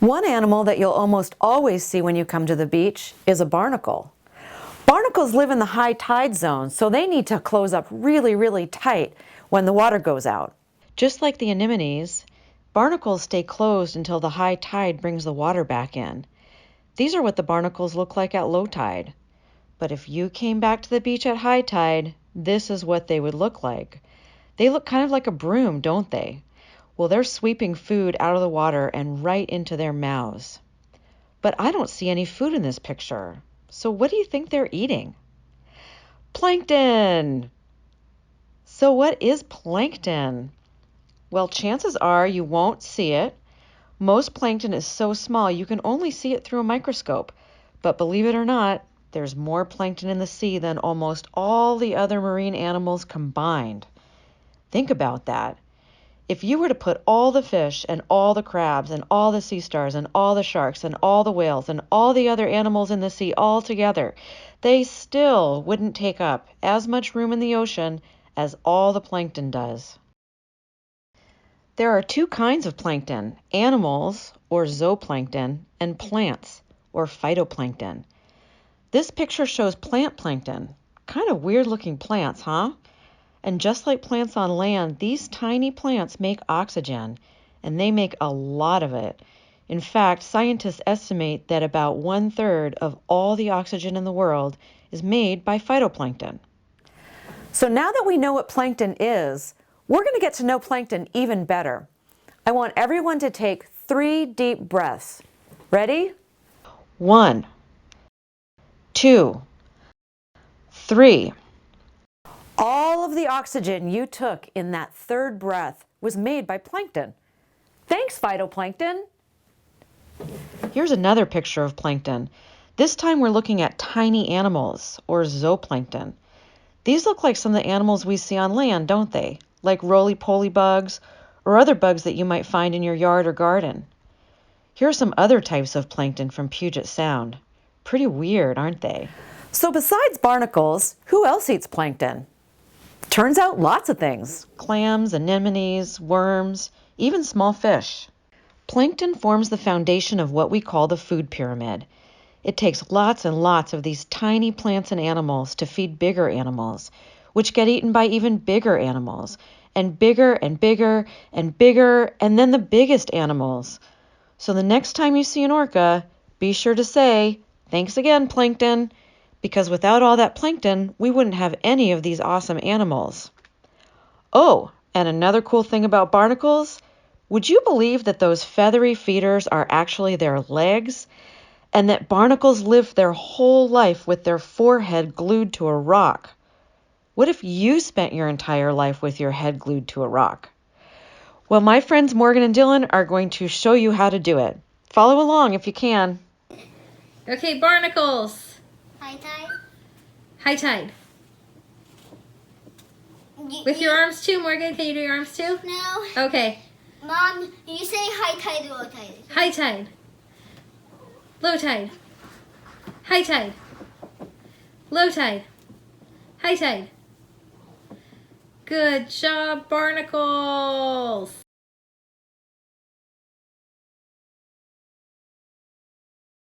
One animal that you'll almost always see when you come to the beach is a barnacle. Barnacles live in the high tide zone, so they need to close up really, really tight when the water goes out. Just like the anemones, barnacles stay closed until the high tide brings the water back in. These are what the barnacles look like at low tide. But if you came back to the beach at high tide, this is what they would look like. They look kind of like a broom, don't they? Well, they're sweeping food out of the water and right into their mouths. But I don't see any food in this picture. So what do you think they're eating? Plankton! So what is plankton? Well, chances are you won't see it. Most plankton is so small you can only see it through a microscope. But believe it or not, there's more plankton in the sea than almost all the other marine animals combined. Think about that. If you were to put all the fish and all the crabs and all the sea stars and all the sharks and all the whales and all the other animals in the sea all together, they still wouldn't take up as much room in the ocean as all the plankton does. There are two kinds of plankton, animals, or zooplankton, and plants, or phytoplankton. This picture shows plant plankton. Kind of weird-looking plants, huh? And just like plants on land, these tiny plants make oxygen, and they make a lot of it. In fact, scientists estimate that about 1/3 of all the oxygen in the world is made by phytoplankton. So now that we know what plankton is, we're going to get to know plankton even better. I want everyone to take 3 deep breaths. Ready? 1, 2, 3. All of the oxygen you took in that third breath was made by plankton. Thanks, phytoplankton. Here's another picture of plankton. This time we're looking at tiny animals, or zooplankton. These look like some of the animals we see on land, don't they? Like roly-poly bugs, or other bugs that you might find in your yard or garden. Here are some other types of plankton from Puget Sound. Pretty weird, aren't they? So besides barnacles, who else eats plankton? Turns out lots of things. Clams, anemones, worms, even small fish. Plankton forms the foundation of what we call the food pyramid. It takes lots and lots of these tiny plants and animals to feed bigger animals, which get eaten by even bigger animals, and bigger and bigger and bigger, and then the biggest animals. So the next time you see an orca, be sure to say, "Thanks again, plankton," because without all that plankton, we wouldn't have any of these awesome animals. Oh, and another cool thing about barnacles, would you believe that those feathery feeders are actually their legs? And that barnacles live their whole life with their forehead glued to a rock? What if you spent your entire life with your head glued to a rock? Well, my friends Morgan and Dylan are going to show you how to do it. Follow along if you can. Okay, barnacles. High tide. High tide. With your arms too, Morgan. Can you do your arms too? No. Okay. Mom, you say high tide or low tide? High tide. Low tide. High tide. Low tide. High tide. Good job, barnacles.